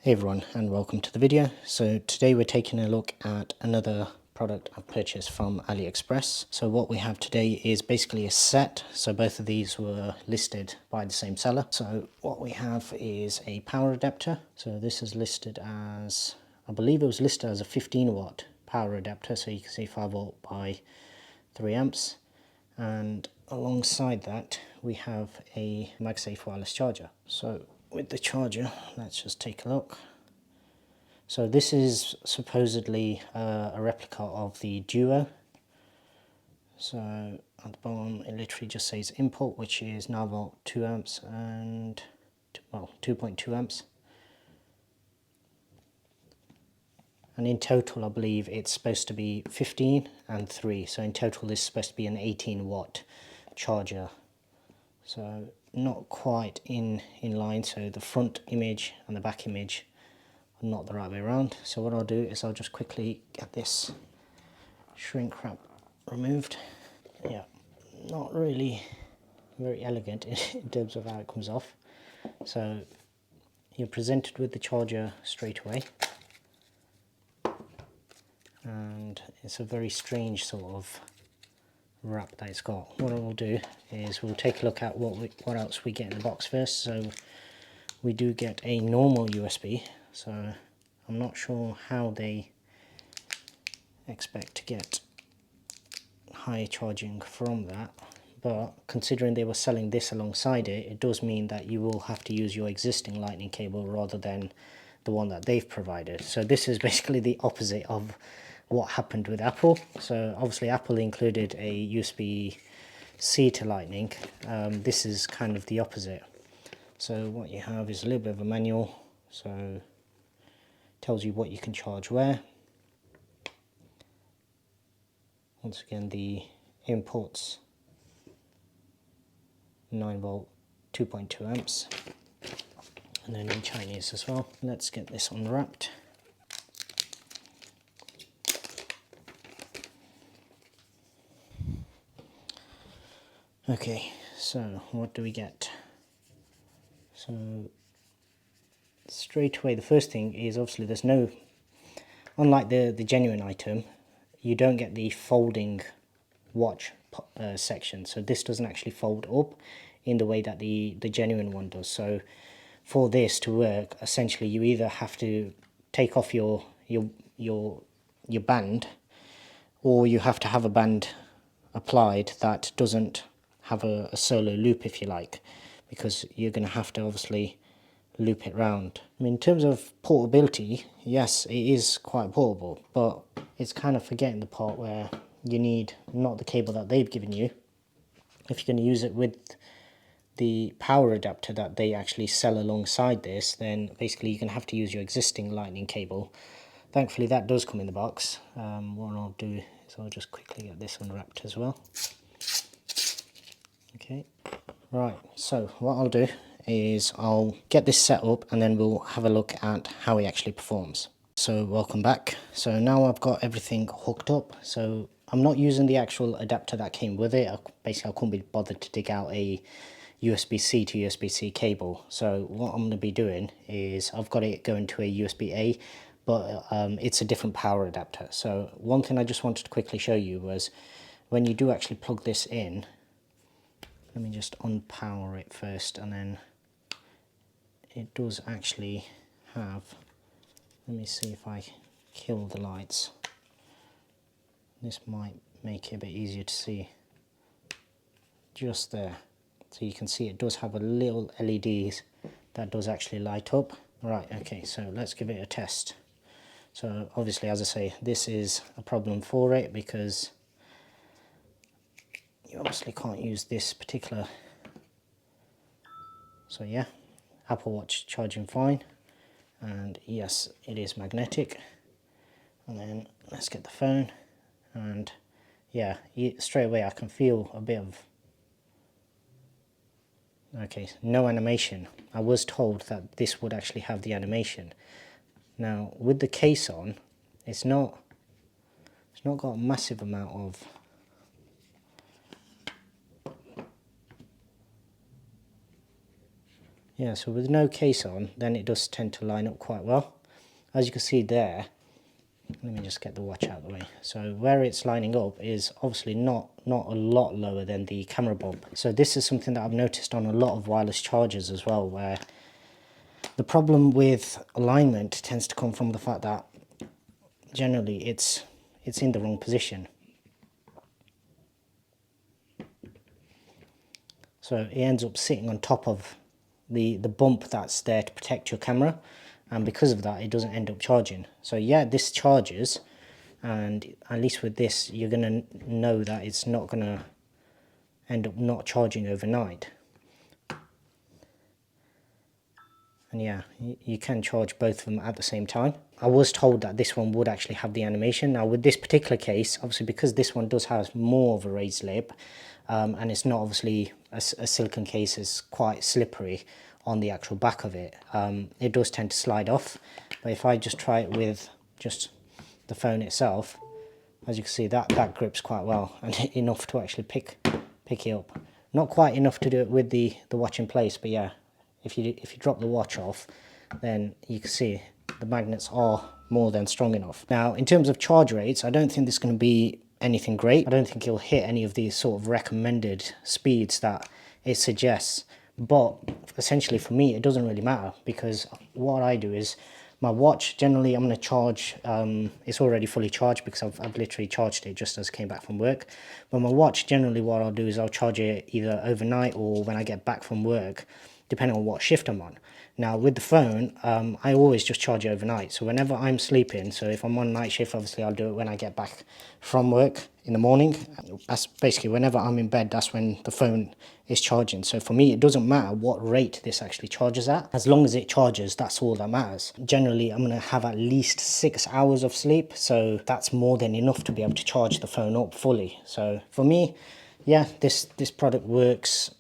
Hey everyone, and welcome to the video. So today we're taking a look at another product I've purchased from AliExpress. So what we have today is basically a set. So both of these were listed by the same seller. So what we have is a power adapter. So this is listed as, I believe it was listed as a 15 watt power adapter. So you can see 5 volt by 3 amps. And alongside that we have a MagSafe wireless charger. So with the charger, let's just take a look. So this is supposedly a replica of the Duo. So at the bottom it literally just says input, which is 9 volt 2 amps and, well, 2.2 amps. And in total I believe it's supposed to be 15 and 3. So in total this is supposed to be an 18 watt charger. So not quite in line, so the front image and the back image are not the right way around. So what I'll do is I'll just quickly get this shrink wrap removed. Yeah, not really very elegant in terms of how it comes off. So you're presented with the charger straight away, and it's a very strange sort of wrap that it's got. What we'll do is we'll take a look at what else we get in the box first. So we do get a normal USB, so I'm not sure how they expect to get high charging from that, but considering they were selling this alongside it, it does mean that you will have to use your existing lightning cable rather than the one that they've provided. So this is basically the opposite of what happened with Apple. So obviously Apple included a USB-C to lightning. This is kind of the opposite. So what you have is a little bit of a manual, so it tells you what you can charge where. Once again, the inputs 9 volt 2.2 amps, and then in Chinese as well. Let's get this unwrapped. Okay, so what do we get? So straight away the first thing is obviously there's no, unlike the genuine item, you don't get the folding watch section. So this doesn't actually fold up in the way that the genuine one does. So for this to work, essentially you either have to take off your band, or you have to have a band applied that doesn't have a solo loop, if you like, because you're going to have to obviously loop it round. I mean, in terms of portability, yes, it is quite portable, but it's kind of forgetting the part where you need not the cable that they've given you. If you're going to use it with the power adapter that they actually sell alongside this, then basically you're going to have to use your existing lightning cable. Thankfully that does come in the box. What I'll do is I'll just quickly get this unwrapped as well. Okay, right, so what I'll do is I'll get this set up and then we'll have a look at how it actually performs. So welcome back. So now I've got everything hooked up. So I'm not using the actual adapter that came with it. Basically I couldn't be bothered to dig out a USB-C to USB-C cable. So what I'm going to be doing is I've got it going to a USB-A, but it's a different power adapter. So one thing I just wanted to quickly show you was when you do actually plug this in, let me just unpower it first, and then it does actually have, let me see if I kill the lights. This might make it a bit easier to see. Just there. So you can see it does have a little LEDs that does actually light up. Right, okay, so let's give it a test. So obviously, as I say, this is a problem for it because you obviously can't use this particular. So yeah, Apple Watch charging fine, and yes, it is magnetic. And then let's get the phone, and yeah, straight away I can feel a bit of, okay, no animation. I was told that this would actually have the animation. Now with the case on, it's not got a massive amount of, Yeah, so with no case on, then it does tend to line up quite well. As you can see there, let me just get the watch out of the way. So where it's lining up is obviously not a lot lower than the camera bulb. So this is something that I've noticed on a lot of wireless chargers as well, where the problem with alignment tends to come from the fact that generally it's in the wrong position. So it ends up sitting on top of the bump that's there to protect your camera, and because of that it doesn't end up charging. So yeah, this charges, and at least with this you're going to know that it's not going to end up not charging overnight. And yeah, you can charge both of them at the same time. I was told that this one would actually have the animation. Now with this particular case, obviously because this one does have more of a raised lip, and it's not obviously a silicone case, is quite slippery on the actual back of it. It does tend to slide off, but if I just try it with just the phone itself, as you can see, that grips quite well, and enough to actually pick it up. Not quite enough to do it with the watch in place, but yeah, if you drop the watch off, then you can see the magnets are more than strong enough. Now in terms of charge rates, I don't think this is going to be anything great. I don't think it'll hit any of these sort of recommended speeds that it suggests, but essentially for me it doesn't really matter, because what I do is my watch, generally I'm going to charge, it's already fully charged because I've literally charged it just as I came back from work. But my watch, generally what I'll do is I'll charge it either overnight or when I get back from work, depending on what shift I'm on. Now with the phone, I always just charge it overnight. So whenever I'm sleeping, so if I'm on night shift, obviously I'll do it when I get back from work in the morning. That's basically whenever I'm in bed, that's when the phone is charging. So for me, it doesn't matter what rate this actually charges at. As long as it charges, that's all that matters. Generally, I'm going to have at least 6 hours of sleep. So that's more than enough to be able to charge the phone up fully. So for me, yeah, this product works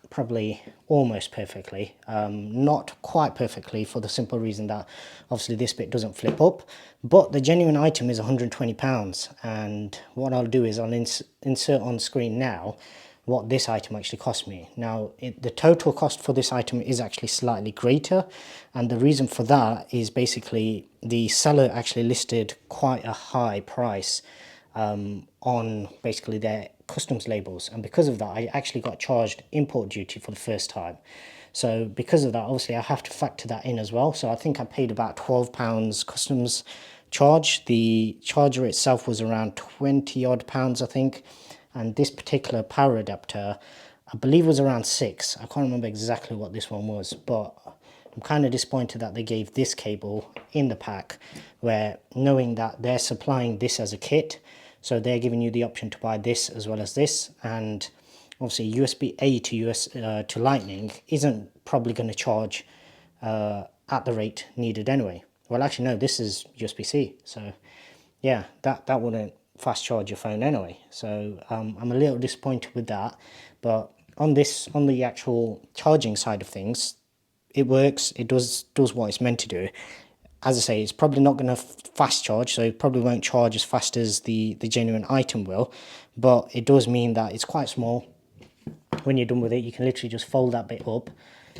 probably almost perfectly, not quite perfectly, for the simple reason that obviously this bit doesn't flip up, but the genuine item is £120, and what I'll do is I'll insert on screen now what this item actually cost me. Now the total cost for this item is actually slightly greater, and the reason for that is basically the seller actually listed quite a high price on basically their customs labels, and because of that I actually got charged import duty for the first time. So because of that, obviously I have to factor that in as well. So I think I paid about £12 customs charge. The charger itself was around 20 odd pounds, I think, and this particular power adapter I believe was around 6. I can't remember exactly what this one was, but I'm kind of disappointed that they gave this cable in the pack, where knowing that they're supplying this as a kit, so they're giving you the option to buy this as well as this, and obviously USB-A to Lightning isn't probably going to charge at the rate needed anyway. Well, actually no, this is USB-C, so yeah, that wouldn't fast charge your phone anyway. So I'm a little disappointed with that, but on the actual charging side of things, it works. It does what it's meant to do. As I say, it's probably not going to fast charge, so it probably won't charge as fast as the genuine item will, but it does mean that it's quite small. When you're done with it, you can literally just fold that bit up,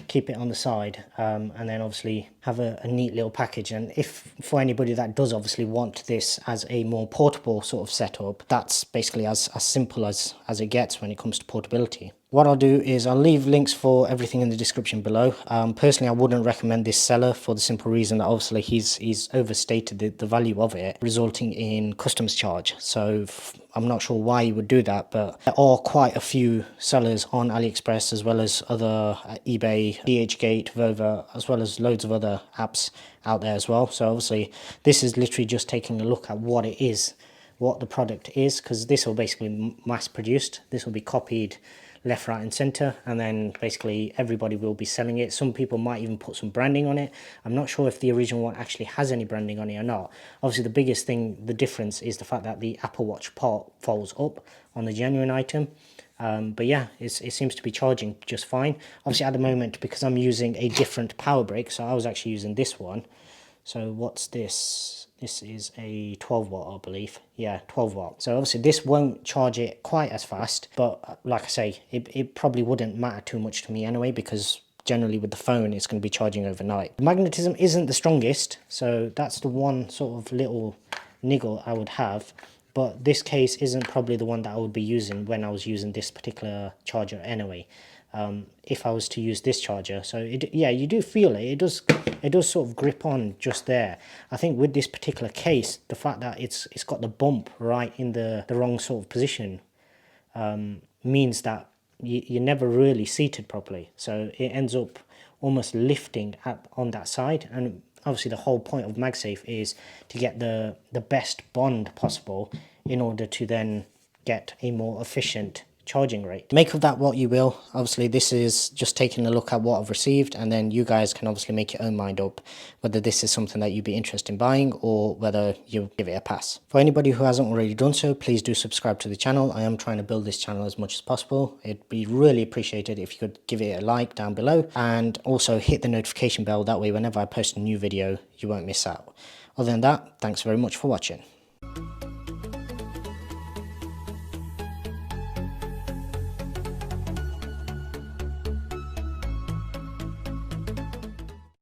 keep it on the side, and then obviously have a neat little package. And if for anybody that does obviously want this as a more portable sort of setup, that's basically as simple as it gets when it comes to portability. What I'll do is I'll leave links for everything in the description below. Personally, I wouldn't recommend this seller for the simple reason that obviously he's overstated the value of it, resulting in customs charge. So I'm not sure why he would do that, but there are quite a few sellers on AliExpress, as well as other eBay, DHgate, Vova, as well as loads of other apps out there as well. So obviously this is literally just taking a look at what it is, what the product is, because this will basically mass produced. This will be copied left, right and center, and then basically everybody will be selling it. Some people might even put some branding on it. I'm not sure if the original one actually has any branding on it or not. Obviously the biggest thing, the difference, is the fact that the Apple Watch part folds up on the genuine item. But yeah, it seems to be charging just fine. Obviously at the moment, because I'm using a different power brick, so I was actually using this one. So what's this? This is a 12 watt, I believe. Yeah, 12 watt. So obviously this won't charge it quite as fast, but like I say, it probably wouldn't matter too much to me anyway, because generally with the phone it's going to be charging overnight. The magnetism isn't the strongest, so that's the one sort of little niggle I would have, but this case isn't probably the one that I would be using when I was using this particular charger anyway. If I was to use this charger, so yeah, you do feel it. It does sort of grip on just there. I think with this particular case, the fact that it's got the bump right in the wrong sort of position means that you're never really seated properly. So it ends up almost lifting up on that side, and obviously the whole point of MagSafe is to get the best bond possible in order to then get a more efficient charging rate. Make of that what you will. Obviously this is just taking a look at what I've received, and then you guys can obviously make your own mind up whether this is something that you'd be interested in buying or whether you give it a pass. For anybody who hasn't already done so, please do subscribe to the channel. I am trying to build this channel as much as possible. It'd be really appreciated if you could give it a like down below, and also hit the notification bell. That way whenever I post a new video you won't miss out. Other than that, thanks very much for watching.